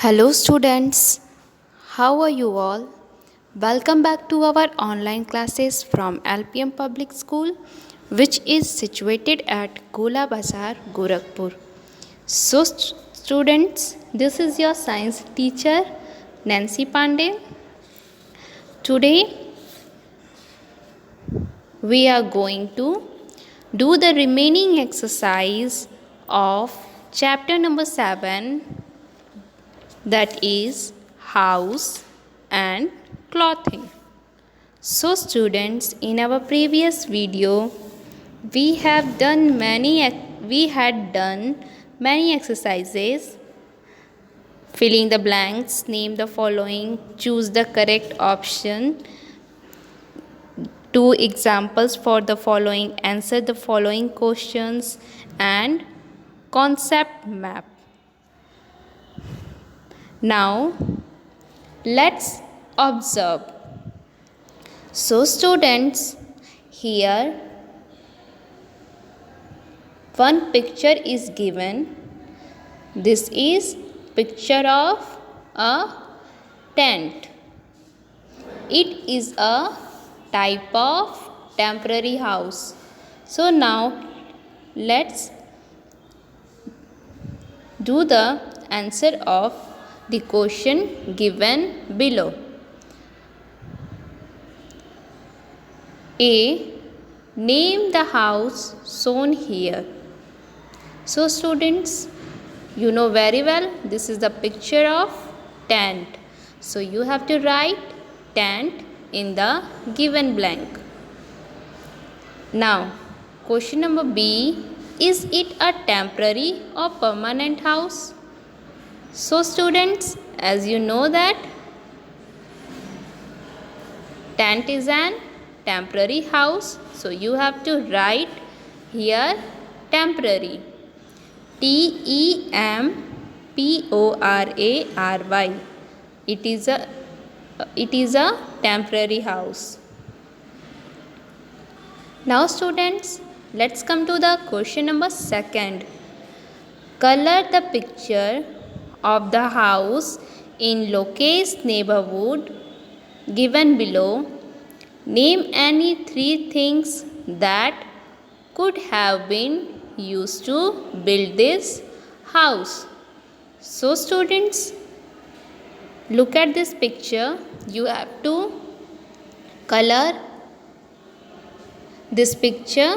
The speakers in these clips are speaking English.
Hello, students. How are you all? Welcome back to our online classes from LPM Public School, which is situated at Gola Bazar, Gorakhpur. So, students, this is your science teacher, Nancy Pandey. Today, we are going to do the remaining exercise of chapter number 7, that is house and clothing. So students, in our previous video we had done many exercises. Filling the blanks, name the following, choose the correct option, two examples for the following, answer the following questions, and concept map. Now let's observe. So students, here one picture is given. This is picture of a tent. It is a type of temporary house. So now let's do the answer of the question given below. A. Name the house shown here. So students, you know very well this is the picture of tent. So you have to write tent in the given blank. Now question number B. Is it a temporary or permanent house? So students, as you know that tent is an temporary house, so you have to write here temporary. TEMPORARY. It is a temporary house. Now students, let's come to the question number 2. Color the picture of the house in Lokesh neighborhood given below. Name any 3 things that could have been used to build this house. So students, look at this picture. You have to color this picture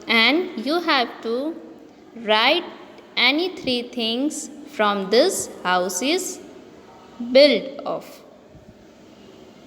and you have to write any 3 things from this house is built of.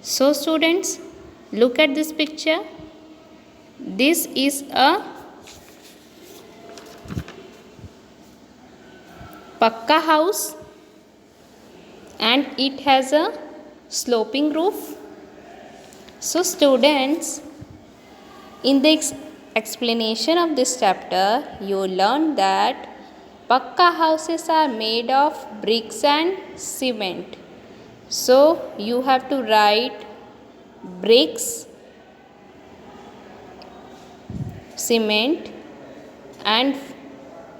So students, look at this picture. This is a pakka house and it has a sloping roof. So students, in the explanation of this chapter, you learned that pakka houses are made of bricks and cement. So you have to write bricks, cement and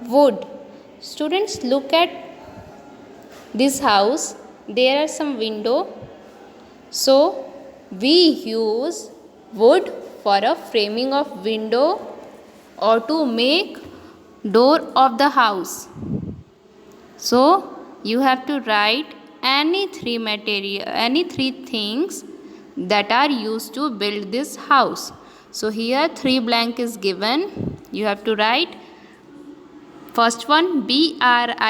wood. Students, look at this house. There are some windows. So we use wood for a framing of window or to make door of the house. So you have to write any 3 things that are used to build this house. So here 3 blank is given. You have to write first one BRICKS,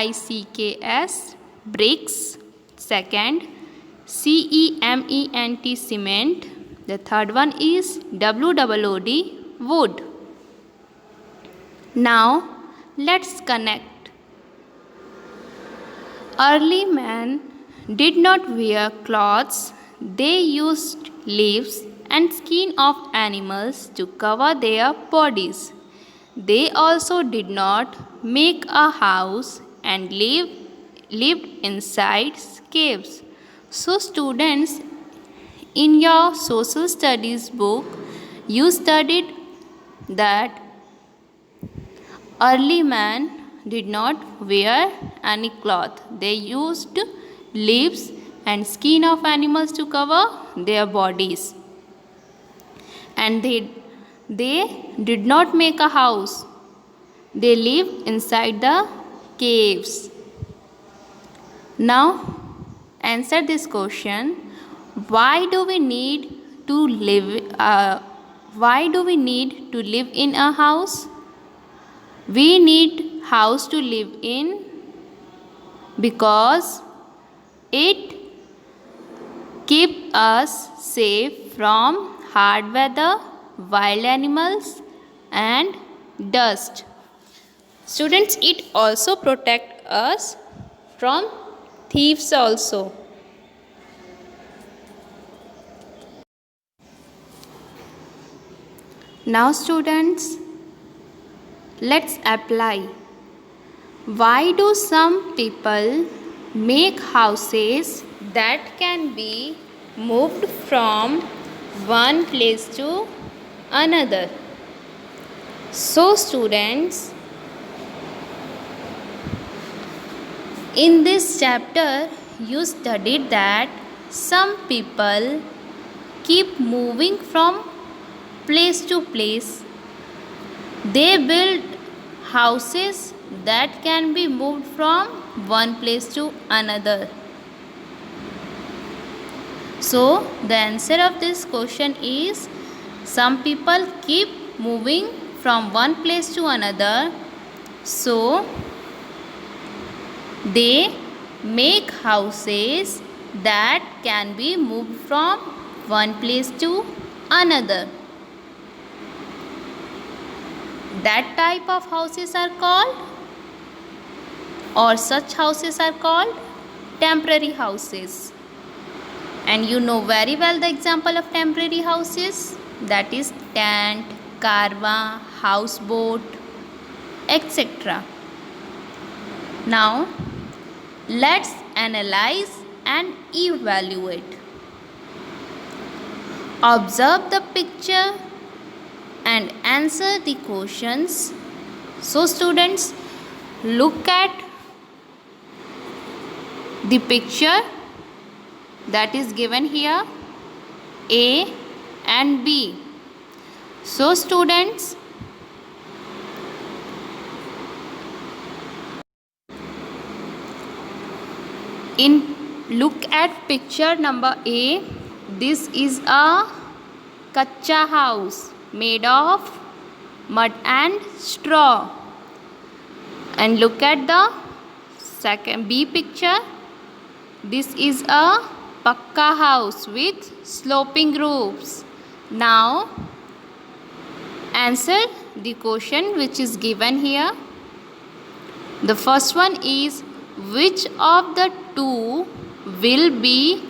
bricks. Second CEMENT, cement. The third one is WOOD, wood. Now let's connect. Early man did not wear clothes. They used leaves and skin of animals to cover their bodies. They also did not make a house and lived inside caves. So students, in your social studies book, you studied that early man did not wear any cloth. They used leaves and skin of animals to cover their bodies. And they did not make a house. They lived inside the caves. Now answer this question. Why do we need to live in a house? We need house to live in because it keep us safe from hard weather, wild animals and dust. Students, it also protect us from thieves also. Now students, let's apply. Why do some people make houses that can be moved from one place to another? So students, in this chapter you studied that some people keep moving from place to place. They build houses that can be moved from one place to another. So the answer of this question is some people keep moving from one place to another, so they make houses that can be moved from one place to another. That type of houses are called, or such houses are called, temporary houses. And you know very well the example of temporary houses, that is tent, karwa, houseboat, etc. Now let's analyze and evaluate. Observe the picture and answer the questions. So students, look at the picture that is given here, A and B. So students, look at picture number A. This is a kacha house made of mud and straw. And look at the second B picture. This is a pakka house with sloping roofs. Now answer the question which is given here. The first one is, which of the two will be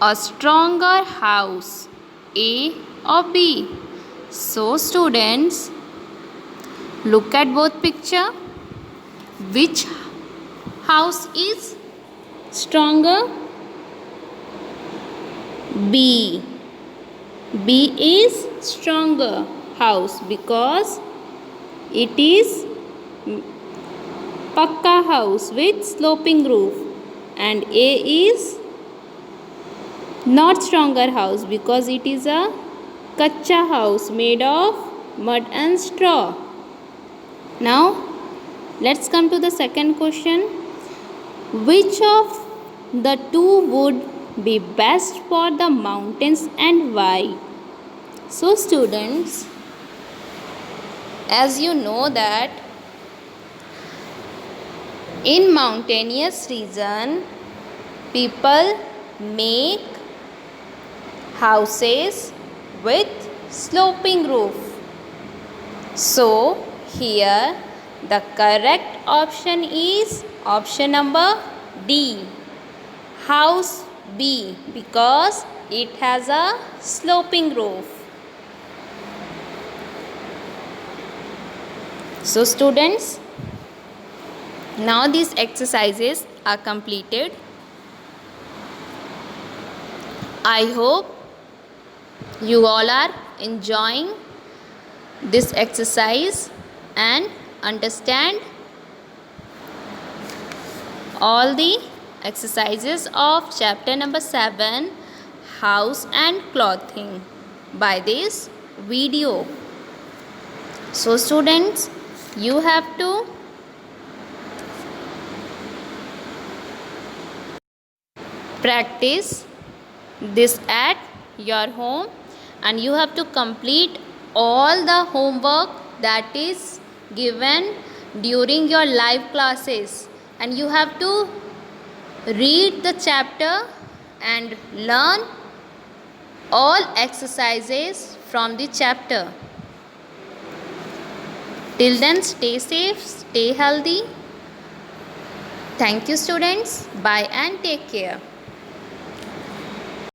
a stronger house, A or B? So students, look at both picture. Which house is stronger? B. B is stronger house because it is pakka house with sloping roof, and A is not stronger house because it is a kacha house made of mud and straw. Now let's come to the second question. Which of the two would be best for the mountains and why? So students, as you know that in mountainous region people make houses with sloping roof. So here the correct option is option number D, house B, because it has a sloping roof. So students, now these exercises are completed. I hope you all are enjoying this exercise and understand all the exercises of chapter number 7, House and Clothing, by this video. So students, you have to practice this at your home, and you have to complete all the homework that is given during your live classes, and you have to read the chapter and learn all exercises from the chapter. Till then, stay safe, stay healthy. Thank you students. Bye and take care.